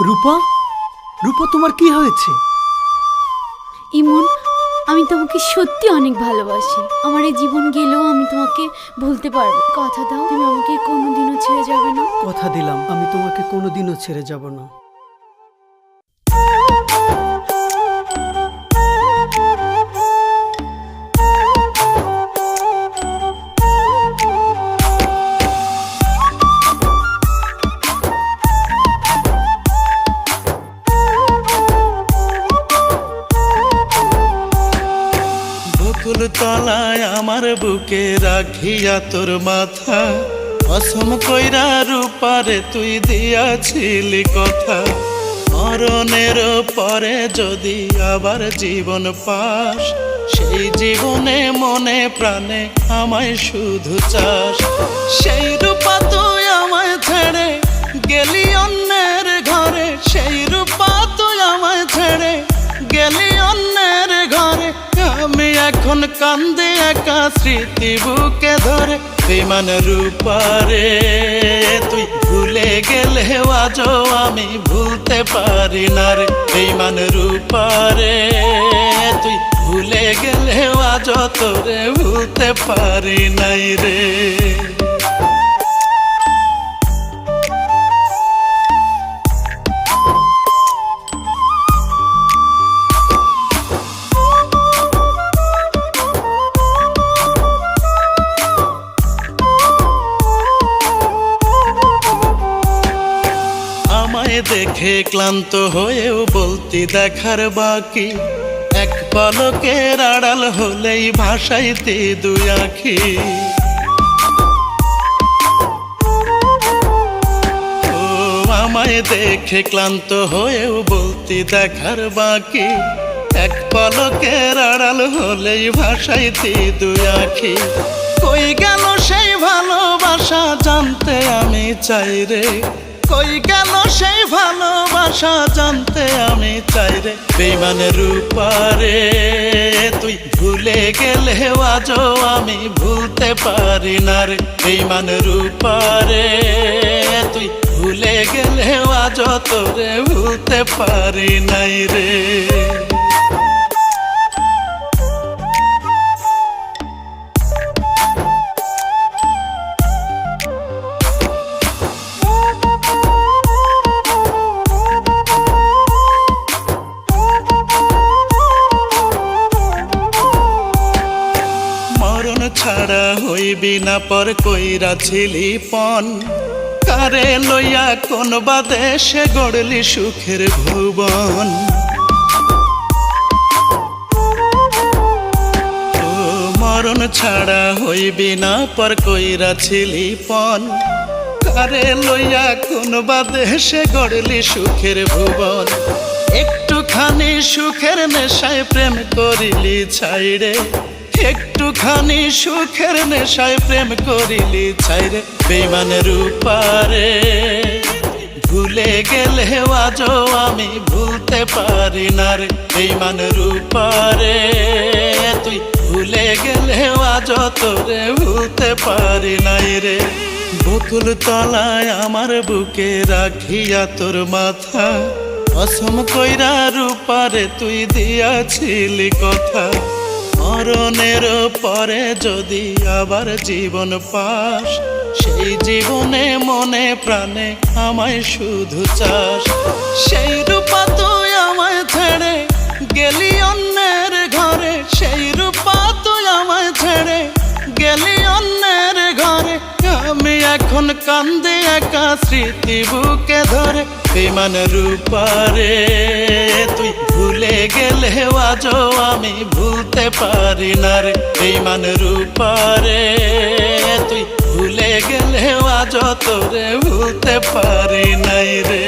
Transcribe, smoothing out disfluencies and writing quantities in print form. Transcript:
রূপা, রূপা তোমার কি হয়েছে? ইমন, আমি তোমাকে সত্যি অনেক ভালোবাসি। আমার এই জীবন গেলেও আমি তোমাকে ভুলতে পারবো। কথা দাও, তুমি আমাকে কোনোদিনও ছেড়ে যাবে না। কথা দিলাম, আমি তোমাকে কোনোদিনও ছেড়ে যাব না। বকুল তলায় আমার বুকে রাখিয়া তোর মাথা, অসম কইরা রূপারে তুই দিয়াছিলি কথা। মরণের পরে যদি আবার জীবন পাস, সেই জীবনে মনে প্রাণে আমায় শুধু চাস। সেই রূপা তুই আমায় ছেড়ে গেলি অন্যের ঘরে, সেই রূপা তুই আমায় ছেড়ে গেলি অন্যের ঘরে। আমি এখন কান্দে একা স্মৃতি বুকে ধরে। বেমান রূপারে তুই ভুলে গেলে আজও আমি ভুলতে পারি না রে। বেমান রূপারে তুই ভুলে গেলে আজও তোরে ভুলতে পারি নাই রে। আমায় দেখে ক্লান্ত হয়েও বলতি দেখার বাকি, এক পলকের আড়াল হলেই ভাসাইতে দুই আখি। ও আমায় দেখে ক্লান্ত হয়েও বলতি দেখার বাকি, এক পলকের আড়াল হলেই ভাসাইতে দুই আখি। কই গেল সেই ভালোবাসা জানতে আমি চাই রে, কই গেল সেই ভালোবাসা জানতে আমি চাই রে। বেমান রূপারে তুই ভুলে গেলে আজও আমি ভুলতে পারি না রে। বেমান রূপারে তুই ভুলে গেলে আজও তোরে ভুলতে পারি নাই রে। ছাড়া হইবি না পর কইরা ছিলি পণ, কারে লইয়া কোন বাদেশে গড়লি সুখের ভুবন। ও মরণ ছাড়া হইবি না পর কইরা ছিলি পণ, কারে লইয়া কোন বাদেশে গড়লি সুখের ভুবন। একটুখানি সুখের নেশায় প্রেম করিলি ছাইরে, একটুখানি সুখের নেশায় প্রেম করিলি ছাইরে। বেমান রূপারে ভুলে গেলে আজও আমি ভুলতে পারি না রে। বেমান রূপারে তুই ভুলে গেলে আজও তোরে ভুলতে পারি নাই রে। বকুল তলায় আমার বুকে রাখিয়া তোর মাথা, অসম কইরা রূপারে তুই দিয়াছিলি কথা। মরণের পরে যদি আবার জীবন পাস, সেই জীবনে মনে প্রাণে আমায় শুধু চাস। সেই রূপা তুই আমায় ছেড়ে গেলি অন্যের ঘরে, সেই রূপা তুই আমায় ছেড়ে গেলি অন্যের ঘরে। আমি এখন কান্দে একা স্মৃতি বুকে ধরে। বেমান রূপারে তুই ভুলে গেলে আজও আমি ভুলতে পারি না রে। বেমান রূপারে তুই ভুলে গেলে আজও তোরে ভুলতে পারি নাই রে।